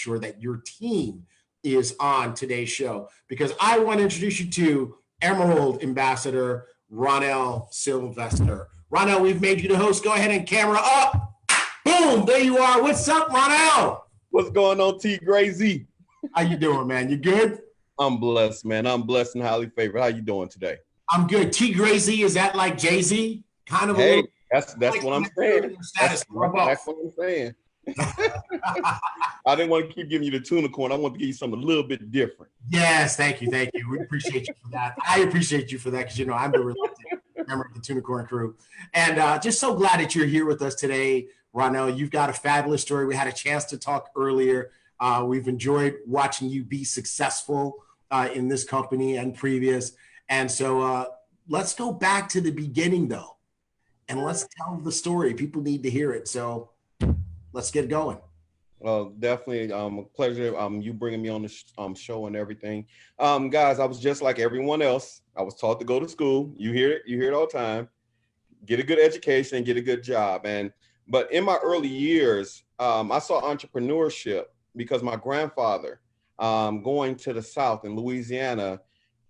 sure that your team is on today's show because I want to introduce you to Emerald Ambassador Roniel Sylvester. Roniel, we've made you the host. Go ahead and camera up. Boom, there you are. What's up, Roniel? What's going on, T. Gray Z? How you doing, man? You good? I'm blessed, man. I'm blessed and highly favored. How you doing today? I'm good. T. Gray Z, is that like Jay-Z? Kind of hey, a little. That's what I'm saying. That's what I'm saying. I didn't want to keep giving you the tuna corn. I want to give you something a little bit different. Yes, thank you. We appreciate you for that. I appreciate you for that because, I'm the reluctant member of the Tuna Corn crew. And just so glad that you're here with us today, Roniel. You've got a fabulous story. We had a chance to talk earlier. We've enjoyed watching you be successful in this company and previous. And so let's go back to the beginning, though, and let's tell the story. People need to hear it. So let's get going. Well, definitely a pleasure you bringing me on the show and everything. Guys, I was just like everyone else. I was taught to go to school. You hear it all the time. Get a good education, get a good job. But in my early years, I saw entrepreneurship because my grandfather, going to the South in Louisiana,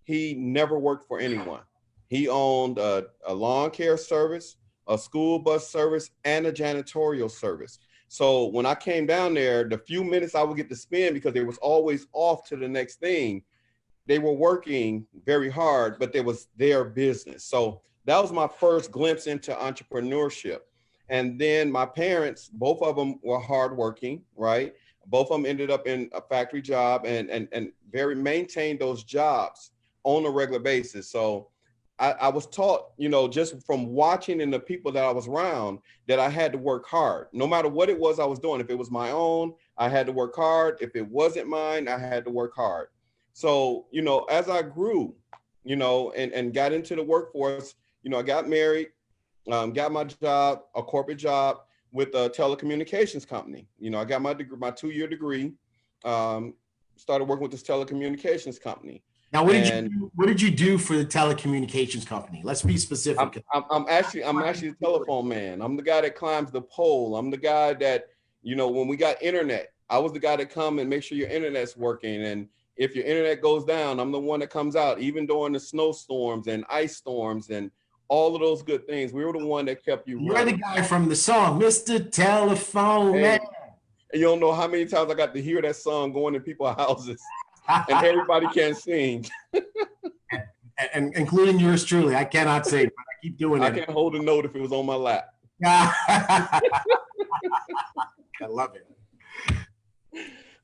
he never worked for anyone. He owned a lawn care service, a school bus service, and a janitorial service. So when I came down there, the few minutes I would get to spend, because they was always off to the next thing, they were working very hard, but it was their business. So that was my first glimpse into entrepreneurship. And then my parents, both of them were hardworking, right? Both of them ended up in a factory job and very maintained those jobs on a regular basis. So I was taught, just from watching and the people that I was around, that I had to work hard, no matter what it was I was doing. If it was my own, I had to work hard. If it wasn't mine, I had to work hard. So, as I grew, and got into the workforce, I got married, got my job, a corporate job with a telecommunications company. I got my degree, my 2-year degree, started working with this telecommunications company. Now, what did you do for the telecommunications company? Let's be specific. I'm actually the telephone man. I'm the guy that climbs the pole. I'm the guy that, when we got internet, I was the guy that come and make sure your internet's working. And if your internet goes down, I'm the one that comes out, even during the snowstorms and ice storms and all of those good things. We were the one that kept you running. You're the guy from the song, Mr. Telephone Man. And you don't know how many times I got to hear that song going in people's houses. And everybody can sing. and including yours truly. I cannot sing, but I keep doing it. I can't hold a note if it was on my lap. I love it.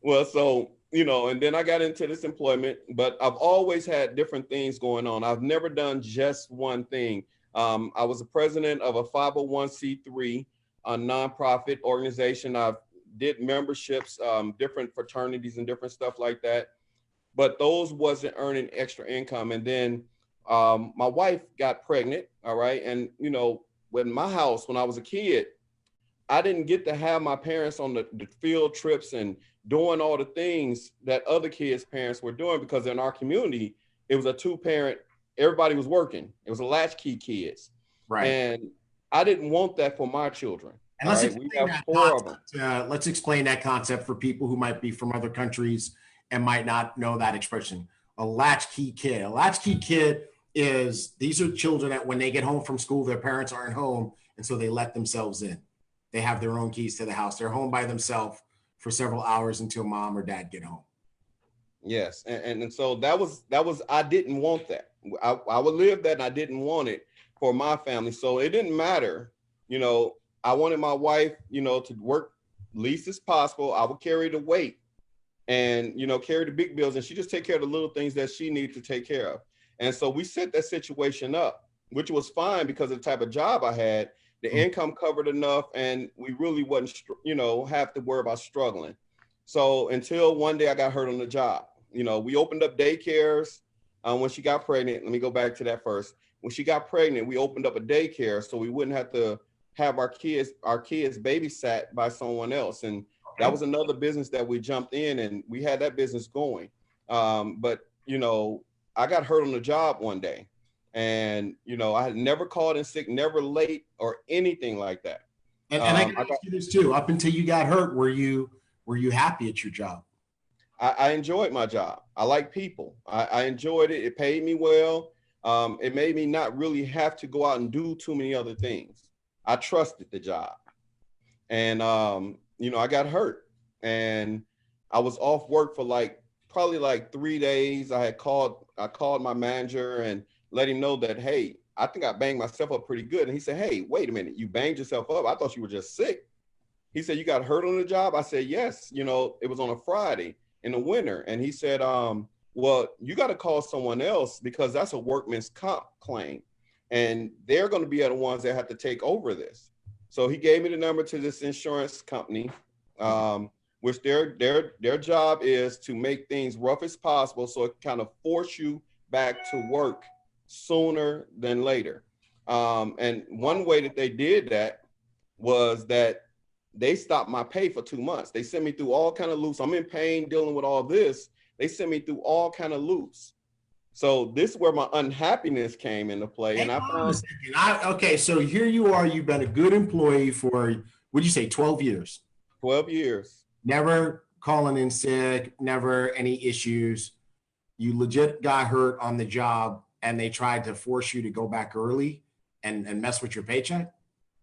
Well, so, and then I got into this employment, but I've always had different things going on. I've never done just one thing. I was the president of a 501c3, a nonprofit organization. I did memberships, different fraternities and different stuff like that. But those wasn't earning extra income. And then my wife got pregnant, all right? And, when my house, when I was a kid, I didn't get to have my parents on the field trips and doing all the things that other kids' parents were doing, because in our community, it was a 2-parent, everybody was working. It was a latchkey kids. Right. And I didn't want that for my children. And let's explain that concept for people who might be from other countries and might not know that expression. A latchkey kid. A latchkey kid these are children that when they get home from school, their parents aren't home, and so they let themselves in. They have their own keys to the house. They're home by themselves for several hours until mom or dad get home. Yes, and so that was I didn't want that. I would live that, and I didn't want it for my family. So it didn't matter, I wanted my wife, to work least as possible. I would carry the weight and, carry the big bills, and she just take care of the little things that she needed to take care of. And so we set that situation up, which was fine because of the type of job I had. The income covered enough, and we really wasn't, have to worry about struggling. So until one day I got hurt on the job. We opened up daycares when she got pregnant. Let me go back to that first. When she got pregnant, we opened up a daycare so we wouldn't have to have our kids babysat by someone else. And that was another business that we jumped in, and we had that business going. But, I got hurt on the job one day, and, I had never called in sick, never late or anything like that. And I can ask you this too, up until you got hurt, were you were you happy at your job? I enjoyed my job. I like people. I enjoyed it. It paid me well. It made me not really have to go out and do too many other things. I trusted the job. And, I got hurt and I was off work for probably 3 days. I called my manager and let him know that, hey, I think I banged myself up pretty good. And he said, hey, wait a minute, you banged yourself up? I thought you were just sick. He said, you got hurt on the job? I said, yes, it was on a Friday in the winter. And he said, well, you got to call someone else because that's a workman's comp claim. And they're going to be the ones that have to take over this. So he gave me the number to this insurance company, which their job is to make things rough as possible. So it kind of force you back to work sooner than later. And one way that they did that was that they stopped my pay for 2 months. They sent me through all kind of loops. I'm in pain dealing with all this. They sent me through all kind of loops. So this is where my unhappiness came into play. And I found, okay, so here you are, you've been a good employee for, what did you say, 12 years? 12 years. Never calling in sick, never any issues. You legit got hurt on the job and they tried to force you to go back early and mess with your paycheck?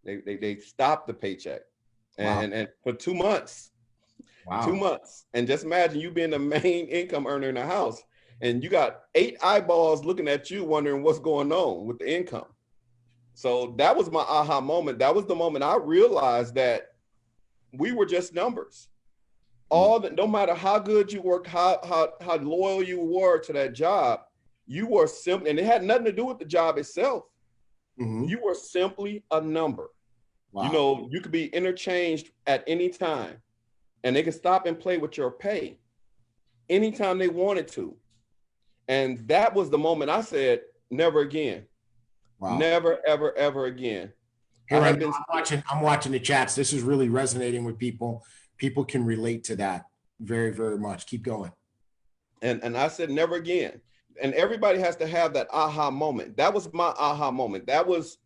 They stopped the paycheck. Wow. And for 2 months. Wow. 2 months. And just imagine you being the main income earner in the house. And you got 8 eyeballs looking at you wondering what's going on with the income. So that was my aha moment. That was the moment I realized that we were just numbers. No matter how good you worked, how loyal you were to that job, you were simply, and it had nothing to do with the job itself. Mm-hmm. You were simply a number. Wow. You could be interchanged at any time and they could stop and play with your pay anytime they wanted to. And that was the moment I said, never again. Wow. Never, ever, ever again. I'm watching the chats. This is really resonating with people. People can relate to that very, very much. Keep going. And I said, never again. And everybody has to have that aha moment. That was my aha moment. That was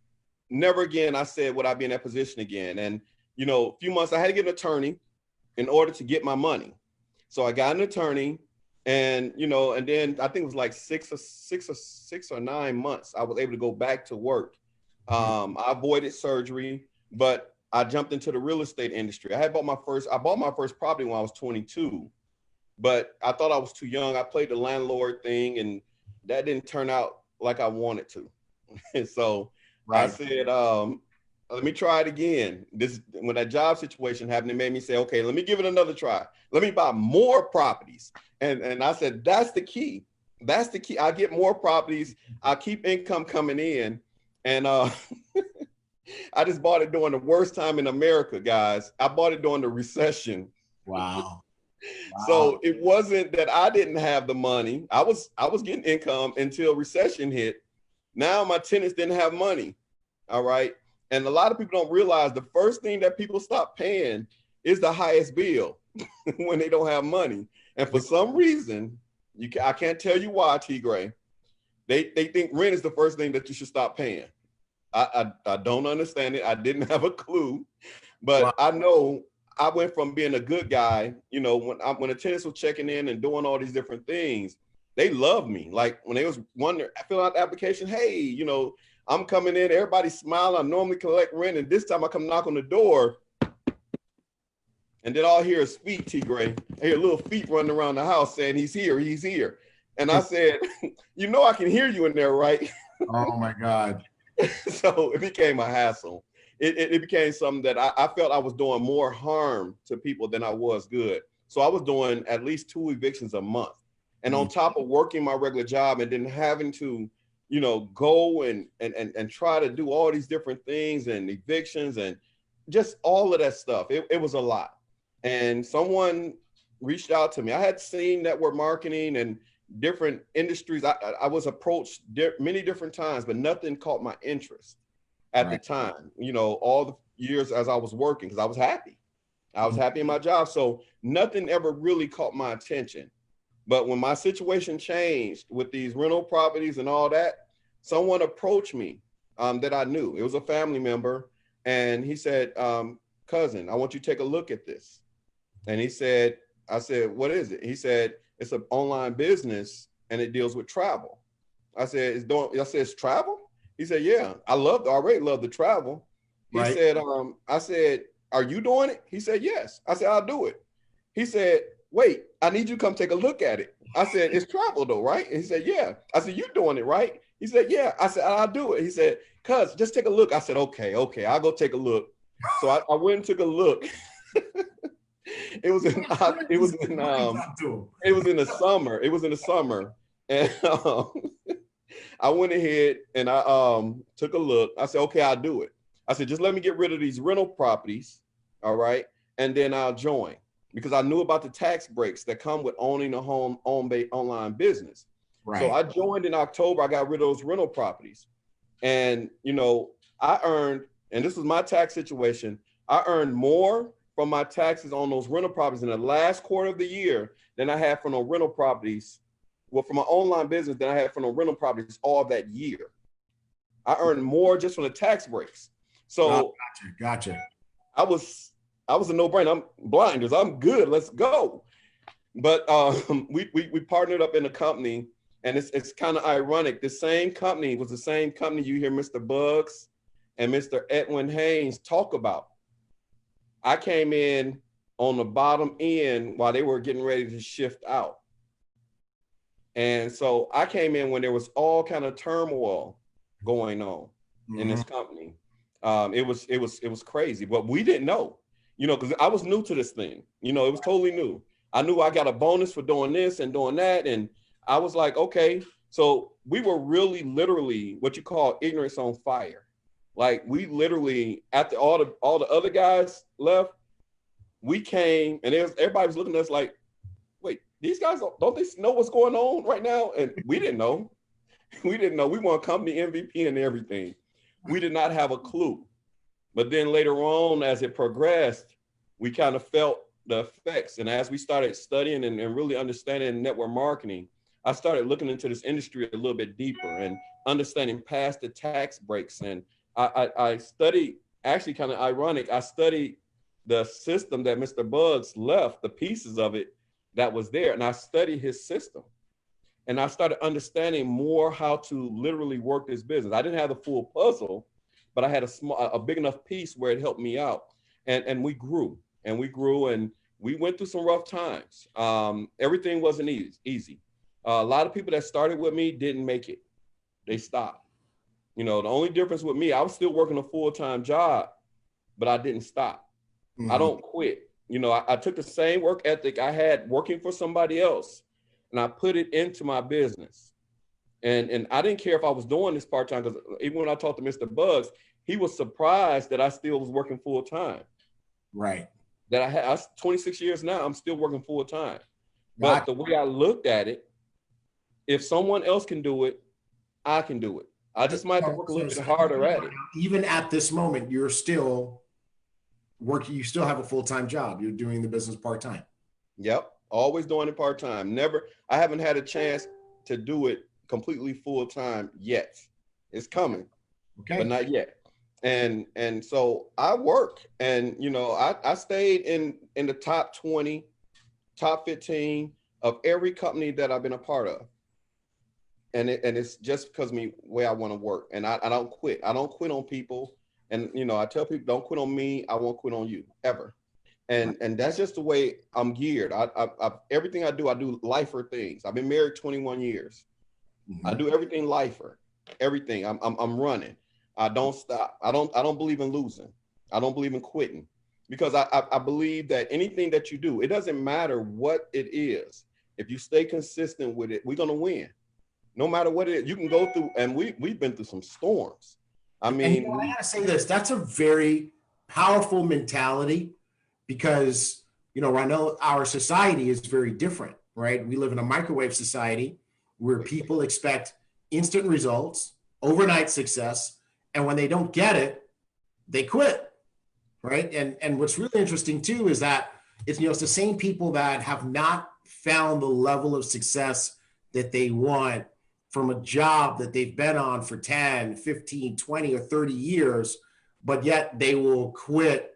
never again. I said, would I be in that position again? And, a few months, I had to get an attorney in order to get my money. So I got an attorney. And, and then I think it was 6 or 9 months, I was able to go back to work. I avoided surgery, but I jumped into the real estate industry. I bought my first property when I was 22, but I thought I was too young. I played the landlord thing and that didn't turn out like I wanted to. And so I said, let me try it again. When that job situation happened, it made me say, okay, let me give it another try. Let me buy more properties. And I said, that's the key. That's the key. I get more properties. I keep income coming in. And I just bought it during the worst time in America, guys. I bought it during the recession. Wow. So it wasn't that I didn't have the money. I was getting income until recession hit. Now my tenants didn't have money. All right. And a lot of people don't realize the first thing that people stop paying is the highest bill when they don't have money. And for some reason, I can't tell you why, T. Gray. They think rent is the first thing that you should stop paying. I don't understand it. I didn't have a clue, but wow. I know I went from being a good guy. When the tenants were checking in and doing all these different things, they loved me. Like when they was wondering, filling out the application, hey, I'm coming in, everybody's smiling. I normally collect rent, and this time I come knock on the door. And then all I hear is feet, T. Gray. I hear little feet running around the house saying, he's here, he's here. And I said, I can hear you in there, right? Oh my God. So it became a hassle. It became something that I felt I was doing more harm to people than I was good. So I was doing at least 2 evictions a month. And on top of working my regular job and then having to, go and try to do all these different things and evictions and just all of that stuff. It was a lot. And someone reached out to me. I had seen network marketing and different industries. I was approached many different times, but nothing caught my interest at the time, all the years as I was working, because I was happy. I was happy in my job. So nothing ever really caught my attention. But when my situation changed with these rental properties and all that, someone approached me that I knew. It was a family member. And he said, cousin, I want you to take a look at this. And he said, I said, what is it? He said, it's an online business and it deals with travel. I said, it's travel? He said, yeah, already love the travel. He Right. said, I said, are you doing it? He said, yes. I said, I'll do it. He said, wait, I need you to come take a look at it. I said, it's travel though, right? And he said, yeah. I said, you doing it, right? He said, yeah. I said, I'll do it. He said, cuz, just take a look. I said, okay, I'll go take a look. So I went and took a look. It was in the summer. It was in the summer. And I went ahead and I took a look. I said, okay, I'll do it. I said, just let me get rid of these rental properties. All right. And then I'll join, because I knew about the tax breaks that come with owning a online business. Right. So I joined in October. I got rid of those rental properties. And, you know, I earned, and this was my tax situation, I earned more from my taxes on those rental properties in the last quarter of the year than I had from those rental properties. Well, from my online business than I had from the rental properties all that year. I earned more just from the tax breaks. So gotcha. I was a no-brainer. I'm blinders. I'm good. Let's go. But we partnered up in a company, and it's kind of ironic. The same company was the same company you hear Mr. Bugs and Mr. Edwin Haynes talk about. I came in on the bottom end while they were getting ready to shift out. And so I came in when there was all kind of turmoil going on in this company. It was crazy, but we didn't know, you know, because I was new to this thing. You know, it was totally new. I knew I got a bonus for doing this and doing that. And I was like, okay. So we were really literally what you call ignorance on fire. Like we literally, after all the other guys left, we came and everybody was looking at us like, wait, these guys, don't they know what's going on right now? And we didn't know. We didn't know. We won company MVP and everything. We did not have a clue. But then later on, as it progressed, we kind of felt the effects. And as we started studying and really understanding network marketing, I started looking into this industry a little bit deeper and understanding past the tax breaks. And I studied, actually kind of ironic, I studied the system that Mr. Bugs left, the pieces of it that was there. And I studied his system. And I started understanding more how to literally work this business. I didn't have the full puzzle, but I had a big enough piece where it helped me out. And we grew and we went through some rough times. Everything wasn't easy. A lot of people that started with me didn't make it. They stopped. You know, the only difference with me, I was still working a full-time job, but I didn't stop. I don't quit. You know, I took the same work ethic I had working for somebody else, and I put it into my business. And I didn't care if I was doing this part-time, because even when I talked to Mr. Bugs, he was surprised that I still was working full-time. Right. That I 26 years now, I'm still working full-time. But the way I looked at it, if someone else can do it, I can do it. I just might have to work a little bit harder at it. Even at this moment, you're still working, you still have a full-time job. You're doing the business part-time. Yep. Always doing it part-time. I haven't had a chance to do it completely full-time yet. It's coming, but not yet. And so I work, and, you know, I stayed in the top 20, top 15 of every company that I've been a part of. And it's just because of me, way I want to work. And I don't quit. I don't quit on people. And, you know, I tell people, don't quit on me. I won't quit on you ever. And that's just the way I'm geared. Everything I do lifer things. I've been married 21 years. I do everything lifer, everything. I'm running. I don't stop. I don't believe in losing. I don't believe in quitting, because I believe that anything that you do, it doesn't matter what it is. If you stay consistent with it, we're going to win. No matter what it is, you can go through, and we've been through some storms. I mean, and, I gotta say this, that's a very powerful mentality, because, you know, I know our society is very different, right? We live in a microwave society where people expect instant results, overnight success, and when they don't get it, they quit, right? And what's really interesting too is that it's the same people that have not found the level of success that they want from a job that they've been on for 10, 15, 20, or 30 years, but yet they will quit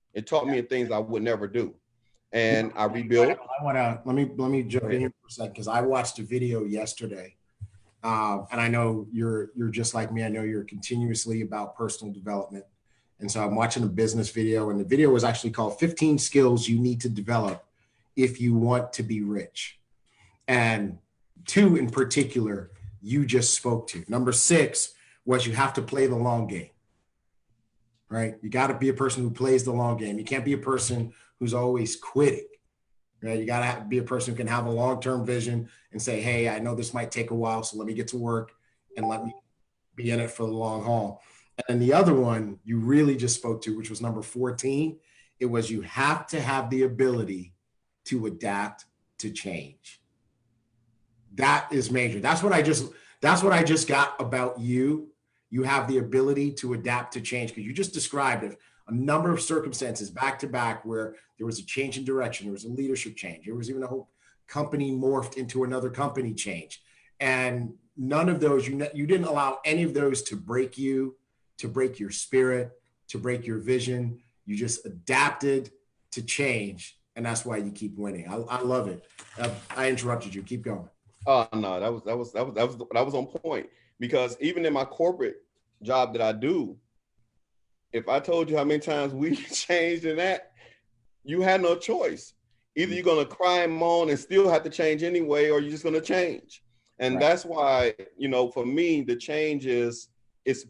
It taught me things I would never do. And I rebuilt. I want to let me jump in here for a second because I watched a video yesterday, and I know you're just like me. I know you're continuously about personal development, and so I'm watching a business video, and the video was actually called "15 Skills You Need to Develop If You Want to Be Rich," and two in particular you just spoke to. Number 6 was you have to play the long game. Right? You got to be a person who plays the long game. You can't be a person who's always quitting. Right? You got to be a person who can have a long-term vision and say, hey, I know this might take a while, so let me get to work and let me be in it for the long haul. And the other one you really just spoke to, which was number 14, it was you have to have the ability to adapt to change. That is major. That's what I just got about you. You have the ability to adapt to change because you just described it. A number of circumstances back to back where there was a change in direction, there was a leadership change, there was even a whole company morphed into another company change, and none of those you didn't allow any of those to break you, to break your spirit, to break your vision. You just adapted to change, and that's why you keep winning. I love it. I interrupted you. Keep going. Oh no, that was on point, because even in my corporate job that I do, if I told you how many times we changed in that, you had no choice. Either you're going to cry and moan and still have to change anyway, or you're just going to change. And that's why, for me, the change is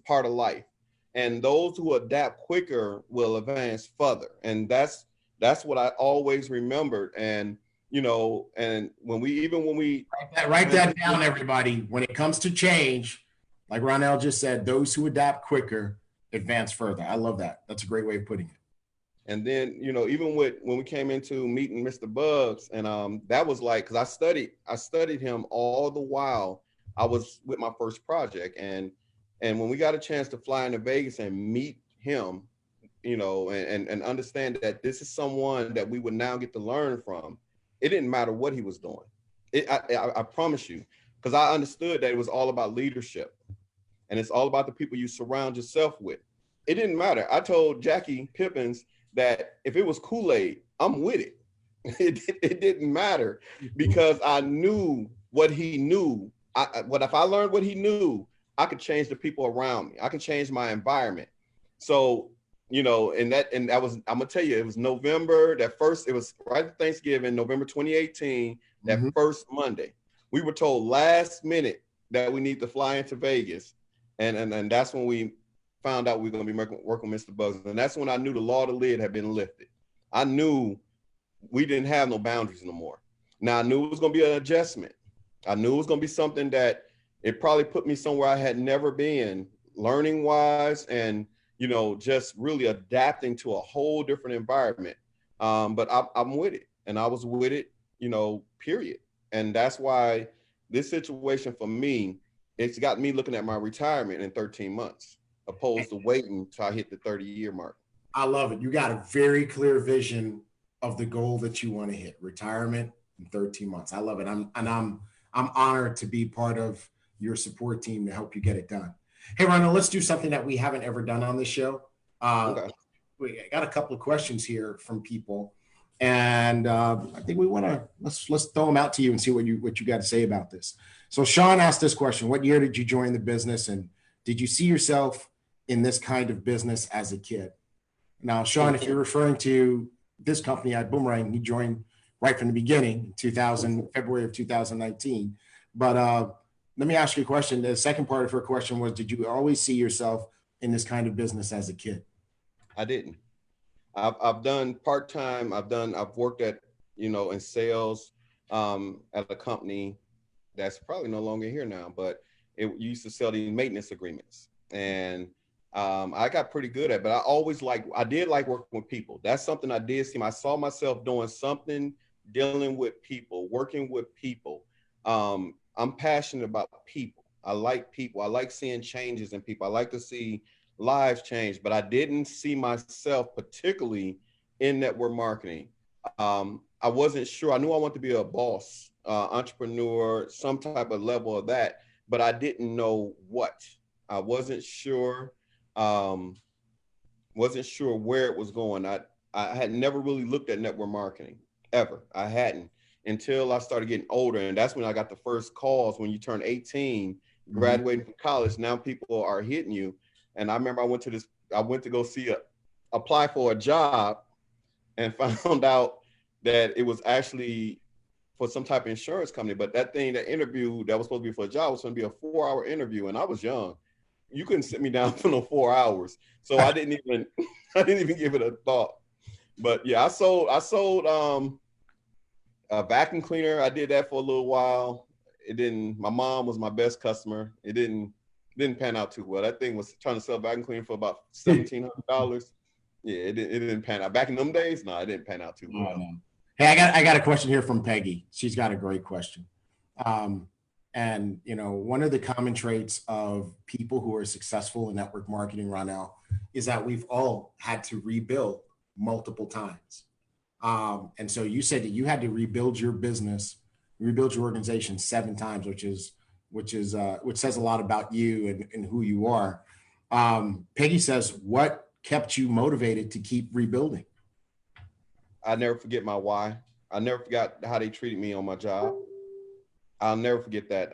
part of life. And those who adapt quicker will advance further. And that's what I always remembered. And, and when we write that down, everybody. When it comes to change, like Roniel just said, those who adapt quicker advance further. I love that. That's a great way of putting it. And then, even when we came into meeting Mr. Bugs, and that was like, because I studied him all the while I was with my first project. And when we got a chance to fly into Vegas and meet him, and understand that this is someone that we would now get to learn from, it didn't matter what he was doing. I promise you, because I understood that it was all about leadership. And it's all about the people you surround yourself with. It didn't matter. I told Jackie Pippins that if it was Kool-Aid, I'm with it. It didn't matter, because I knew what he knew. If I learned what he knew, I could change the people around me. I could change my environment. So, and that was, I'm gonna tell you, it was November, it was right at Thanksgiving, November 2018, that first Monday. We were told last minute that we need to fly into Vegas. And that's when we found out we were going to be working with Mr. Bugs. And that's when I knew the law of the lid had been lifted. I knew we didn't have no boundaries no more. Now, I knew it was going to be an adjustment. I knew it was going to be something that it probably put me somewhere I had never been, learning wise, and, just really adapting to a whole different environment. But I'm with it. And I was with it, period. And that's why this situation for me, it's got me looking at my retirement in 13 months, opposed to waiting till I hit the 30-year mark. I love it. You got a very clear vision of the goal that you want to hit, retirement in 13 months. I love it. I'm honored to be part of your support team to help you get it done. Hey, Ronald, let's do something that we haven't ever done on this show. Okay. We got a couple of questions here from people, and I think we want to let's throw them out to you and see what you got to say about this. So Sean asked this question: what year did you join the business, and did you see yourself in this kind of business as a kid? Now, Sean, if you're referring to this company at Boomerang, he joined right from the beginning, February of 2019. But let me ask you a question. The second part of her question was, did you always see yourself in this kind of business as a kid? I didn't. I've done part-time. I've worked at, in sales at a company that's probably no longer here now, but it used to sell these maintenance agreements. And I got pretty good at it, but I did like working with people. That's something I did see. I saw myself doing something, dealing with people, working with people. I'm passionate about people. I like people. I like seeing changes in people. I like to see lives change, but I didn't see myself particularly in network marketing. I wasn't sure. I knew I wanted to be a boss, entrepreneur, some type of level of that, but I didn't know what. I wasn't sure where it was going. I had never really looked at network marketing ever. I hadn't until I started getting older. And that's when I got the first calls when you turn 18, graduating from college. Now people are hitting you. And I remember I went to go apply for a job and found out that it was actually for some type of insurance company. But that interview that was supposed to be for a job was going to be a 4-hour interview. And I was young. You couldn't sit me down for no 4 hours. So I didn't even give it a thought. But yeah, I sold a vacuum cleaner. I did that for a little while. My mom was my best customer. It didn't pan out too well. That thing was trying to sell vacuum cleaner for about $1,700. Yeah, it didn't pan out. Back in them days, no, it didn't pan out too well. No. Hey, I got a question here from Peggy. She's got a great question. And one of the common traits of people who are successful in network marketing, Roniel, is that we've all had to rebuild multiple times. And so you said that you had to rebuild your business, rebuild your organization 7 times, which says a lot about you and who you are. Peggy says, what kept you motivated to keep rebuilding? I never forget my why. I never forgot how they treated me on my job. I'll never forget that.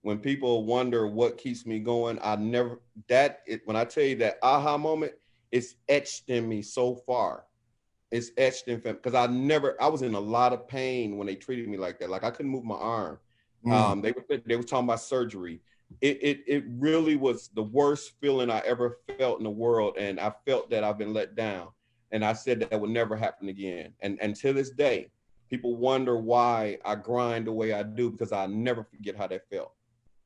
When people wonder what keeps me going, when I tell you that aha moment, it's etched in me so far. It's etched in because I was in a lot of pain when they treated me like that. Like I couldn't move my arm. They were talking about surgery. It really was the worst feeling I ever felt in the world. And I felt that I've been let down. And I said that would never happen again. And to this day, people wonder why I grind the way I do, because I never forget how that felt.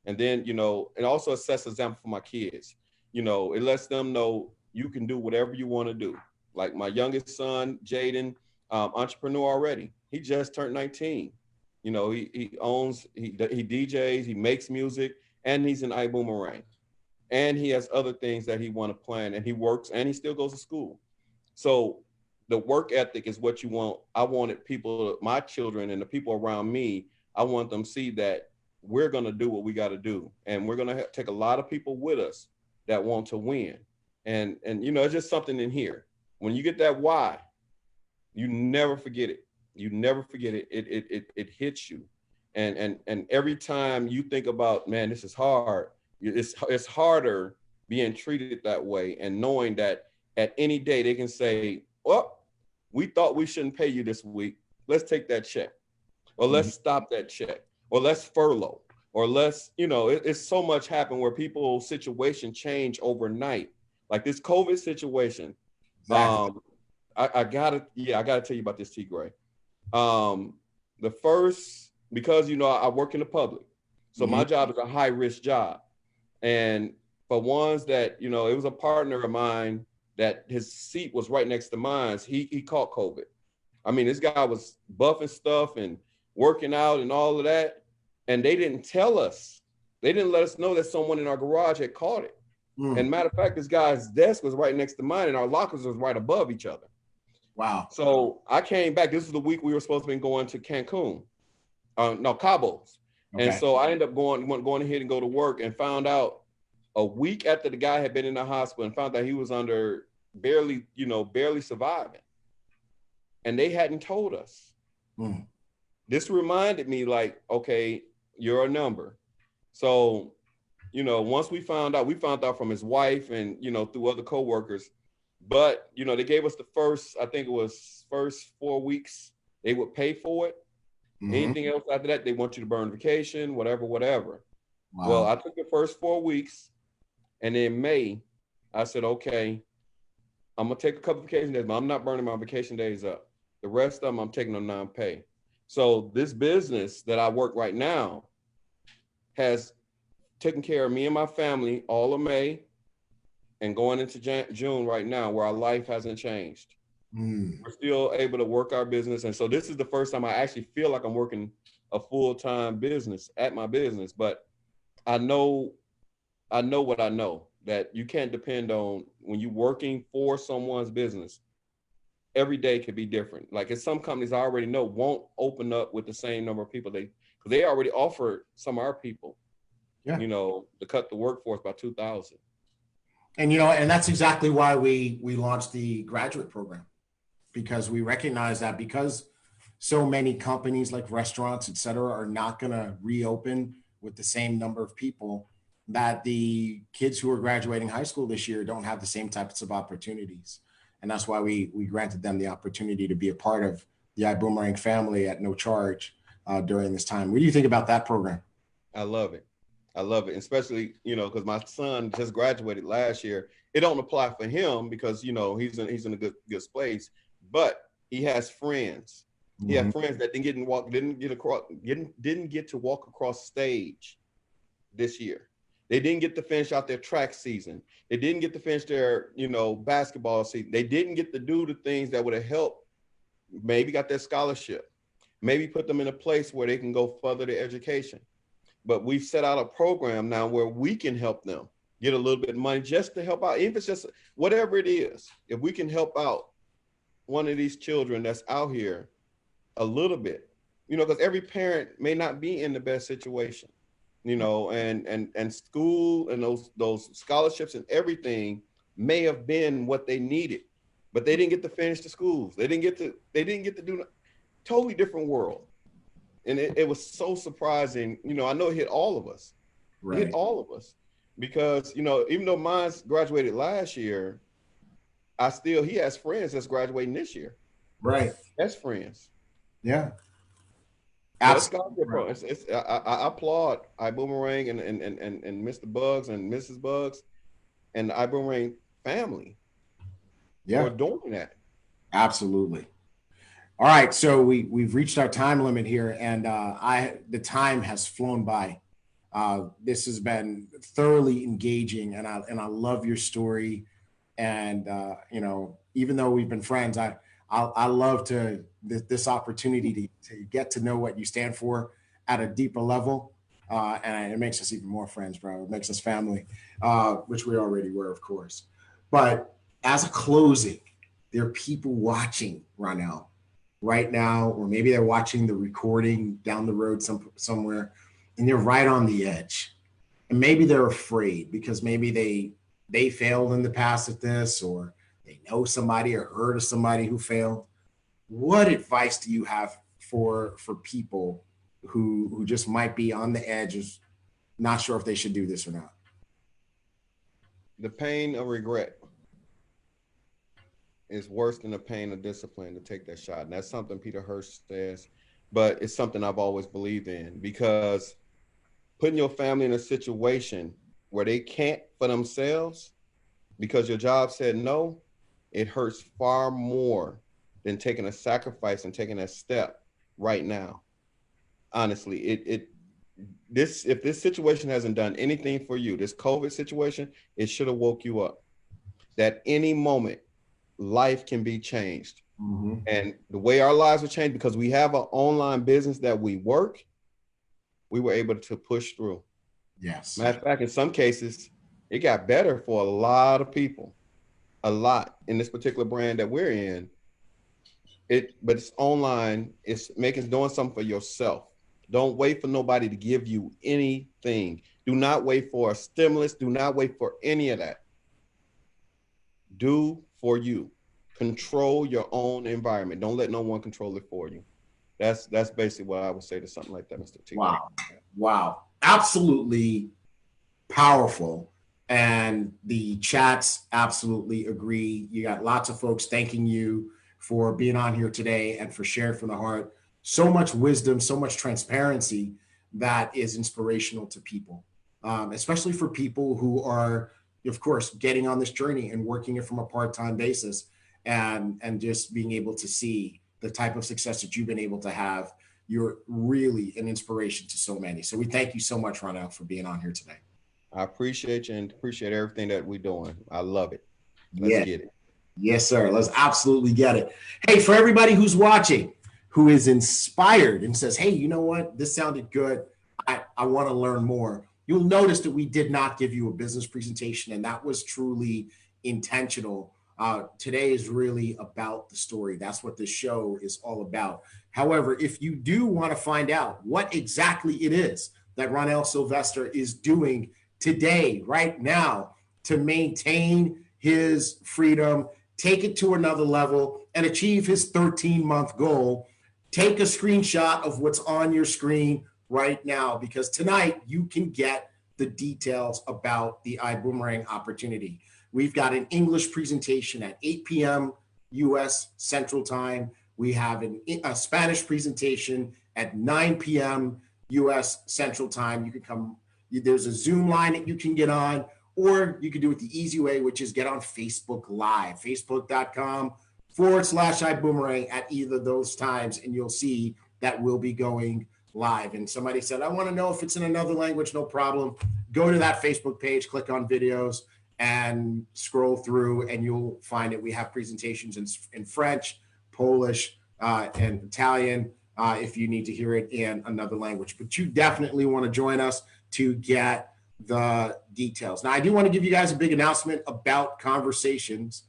And then, it also sets an example for my kids. It lets them know you can do whatever you want to do. Like my youngest son, Jaden, entrepreneur already. He just turned 19. He DJs, he makes music, and he's an iBoomerang. And he has other things that he want to plan, and he works, and he still goes to school. So the work ethic is what you want. I wanted people, my children and the people around me, I want them to see that we're going to do what we got to do. And we're going to take a lot of people with us that want to win. And it's just something in here. When you get that why, you never forget it. You never forget it. It hits you. And every time you think about, man, this is hard. It's harder being treated that way and knowing that at any day they can say, well, we thought we shouldn't pay you this week. Let's take that check, or let's stop that check, or let's furlough, or let's, it's so much happen where people's situation change overnight. Like this COVID situation. Exactly. I gotta tell you about this, T. Gray. Because I work in the public, so my job is a high risk job, and for ones that it was a partner of mine that his seat was right next to mine. He caught COVID. I mean, this guy was buffing stuff and working out and all of that, and they didn't tell us. They didn't let us know that someone in our garage had caught it. And matter of fact, this guy's desk was right next to mine, and our lockers was right above each other. Wow. So I came back. This is the week we were supposed to be going to Cancun. Cabos. Okay. And so I ended up going ahead and go to work, and found out a week after the guy had been in the hospital, and found out he was under barely surviving. And they hadn't told us. This reminded me like, okay, you're a number. So, once we found out from his wife and, through other coworkers, but, they gave us the first 4 weeks, they would pay for it. Anything else after that, they want you to burn vacation, whatever. Wow. Well, I took the first 4 weeks, and in May, I said, okay, I'm going to take a couple vacation days, but I'm not burning my vacation days up. The rest of them, I'm taking them non-pay. So this business that I work right now has taken care of me and my family all of May and going into June right now, where our life hasn't changed. We're still able to work our business. And so this is the first time I actually feel like I'm working a full-time business at my business. But I know what I know, that you can't depend on when you're working for someone's business. Every day could be different. Like it's some companies I already know won't open up with the same number of people because they already offered some of our people, to cut the workforce by 2,000. And, and that's exactly why we launched the graduate program. because we recognize that because so many companies like restaurants, et cetera, are not going to reopen with the same number of people, that the kids who are graduating high school this year don't have the same types of opportunities. And that's why we granted them the opportunity to be a part of the iBoomerang family at no charge during this time. What do you think about that program? I love it. I love it, especially, because my son just graduated last year. It don't apply for him because, he's in a good space, but he has friends. He had friends that didn't get to walk across stage this year. They didn't get to finish out their track season. They didn't get to finish their, basketball season. They didn't get to do the things that would have helped, maybe got their scholarship, maybe put them in a place where they can go further their education. But we've set out a program now where we can help them get a little bit of money just to help out. Even if it's just whatever it is, if we can help out one of these children that's out here a little bit, because every parent may not be in the best situation, and school and those scholarships and everything may have been what they needed, but they didn't get to finish the schools. They didn't get to do totally different world. And it was so surprising. I know it hit all of us. Right. It hit all of us because, even though mine's graduated last year, he has friends that's graduating this year. Right. That's friends. Yeah. Absolutely. I applaud iBoomerang and Mr. Bugs and Mrs. Bugs and the iBoomerang family for doing that. Absolutely. All right, so we've reached our time limit here, and the time has flown by. This has been thoroughly engaging, and I love your story. And even though we've been friends, I love this opportunity to get to know what you stand for at a deeper level, and it makes us even more friends, bro. It makes us family, which we already were, of course. But as a closing, there are people watching, Roniel, right now, or maybe they're watching the recording down the road somewhere, and they're right on the edge. And maybe they're afraid because maybe they failed in the past at this, or they know somebody or heard of somebody who failed. What advice do you have for people who just might be on the edge, of not sure if they should do this or not? The pain of regret is worse than the pain of discipline to take that shot. And that's something Peter Hirsch says, but it's something I've always believed in, because putting your family in a situation where they can't for themselves because your job said no, it hurts far more than taking a sacrifice and taking that step right now. Honestly, if this situation hasn't done anything for you, this COVID situation, it should have woke you up that any moment life can be changed. Mm-hmm. And the way our lives were changed, because we have an online business that we work, we were able to push through. Yes. Matter of fact, in some cases, it got better for a lot of people, a lot in this particular brand that we're in. But it's online. It's doing something for yourself. Don't wait for nobody to give you anything. Do not wait for a stimulus. Do not wait for any of that. Do for you. Control your own environment. Don't let no one control it for you. That's basically what I would say to something like that, Mr. T. Wow. Absolutely powerful. And the chats absolutely agree. You got lots of folks thanking you for being on here today and for sharing from the heart. So much wisdom, so much transparency that is inspirational to people, especially for people who are, of course, getting on this journey and working it from a part-time basis, and just being able to see the type of success that you've been able to have. You're really an inspiration to so many. So we thank you so much, Roniel, for being on here today. I appreciate you and appreciate everything that we're doing. I love it. Let's get it. Yes, sir. Let's absolutely get it. Hey, for everybody who's watching, who is inspired and says, hey, you know what? This sounded good. I want to learn more. You'll notice that we did not give you a business presentation, and that was truly intentional. Today is really about the story. That's what this show is all about. However, if you do want to find out what exactly it is that Roniel Sylvester is doing today, right now, to maintain his freedom take it to another level, and achieve his 13-month goal, take a screenshot of what's on your screen right now, because tonight you can get the details about the iBoomerang opportunity. We've got an English presentation at 8 p.m. U.S. Central Time. We have a Spanish presentation at 9 p.m. U.S. Central Time. You can come, there's a Zoom line that you can get on, or you can do it the easy way, which is get on Facebook Live, facebook.com/iBoomerang at either of those times, and you'll see that we'll be going live. And somebody said, I want to know if it's in another language. No problem. Go to that Facebook page, click on videos, and scroll through, and you'll find it. We have presentations in French, Polish, and Italian, if you need to hear it in another language. But you definitely want to join us to get the details. Now, I do want to give you guys a big announcement about Conversations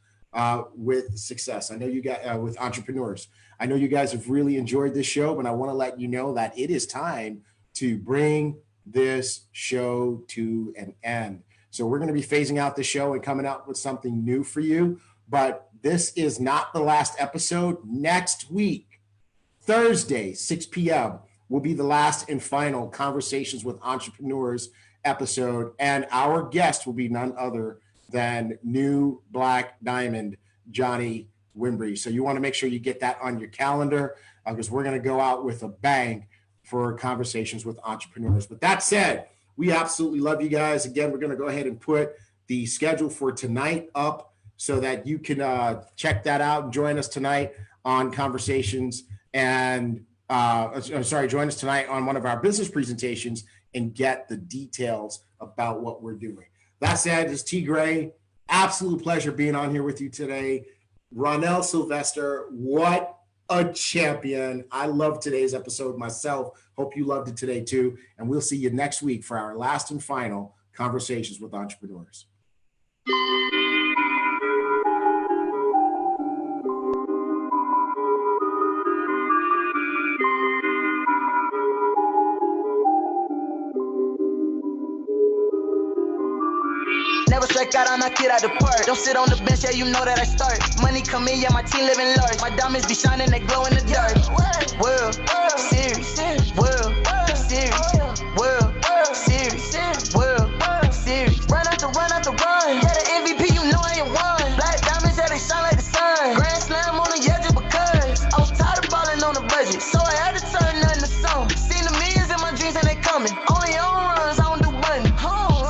with Success. I know you guys, with entrepreneurs. I know you guys have really enjoyed this show, but I want to let you know that it is time to bring this show to an end. So we're going to be phasing out the show and coming out with something new for you. But this is not the last episode. Next week, Thursday, 6 p.m., will be the last and final Conversations with Entrepreneurs episode. And our guest will be none other than new Black Diamond, Johnny Wimbrey. So you want to make sure you get that on your calendar, because we're going to go out with a bang for Conversations with Entrepreneurs. But that said, we absolutely love you guys. Again, we're going to go ahead and put the schedule for tonight up so that you can check that out and join us tonight on Conversations, and join us tonight on one of our business presentations and get the details about what we're doing. That said, it's T. Gray. Absolute pleasure being on here with you today. Roniel Sylvester, what a champion. I love today's episode myself. Hope you loved it today too. And we'll see you next week for our last and final Conversations with Entrepreneurs. Never strike out, I knock it out the park. Don't sit on the bench, yeah, you know that I start. Money come in, yeah, my team living large. My diamonds be shining, they glow in the dark. World Series, World Series, World Series, World Series. Run after run after run. Yeah, the MVP, you know I ain't won. Black diamonds, yeah, they shine like the sun. Grand slam on the edge because I was tired of balling on the budget, so I had to turn nothing to some. Seen the millions in my dreams and they coming. Only on runs, I don't do money.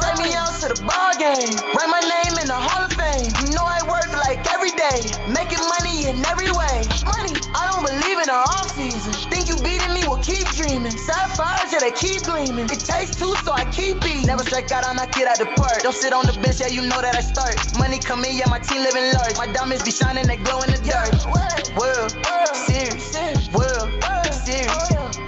Take me out to the ball game. Write my name in the Hall of Fame. You know I work like every day, making money in every way. Money, I don't believe in the off season. Think you beating me? Well, keep dreaming. Sapphires, yeah, they keep gleaming. It takes two, so I keep beating. Never strike out, I knock it out the park. Don't sit on the bench, yeah, you know that I start. Money come in, yeah, my team living large. My diamonds be shining, they glow in the dark. World Series, World Series,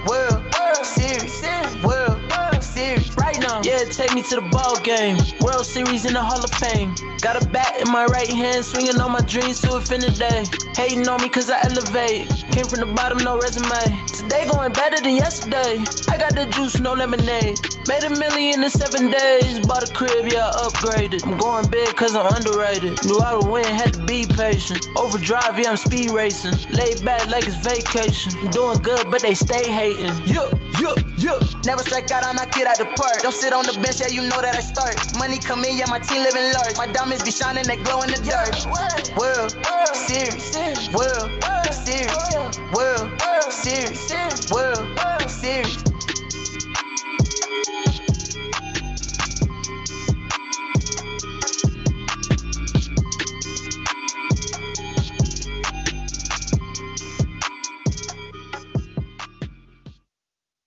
World Series, World Series. Right now, yeah, take me to the ball game. World Series in the Hall of Fame. Got a bat in my right hand, swinging on my dreams to infinity. Hating on me cause I elevate. Came from the bottom, no resume. Today going better than yesterday. I got the juice, no lemonade. Made $1 million in 7 days. Bought a crib, yeah, upgraded. I'm going big cause I'm underrated. Knew I would win, had to be patient. Overdrive, yeah, I'm speed racing. Laid back like it's vacation. I'm doing good, but they stay hating. Never strike out, I knock it out the park. Don't sit on the bench, yeah, you know that I start. Money come in, yeah, my team living large. My diamonds be shining, they glow in the dark. World Series, World Series, World Series, World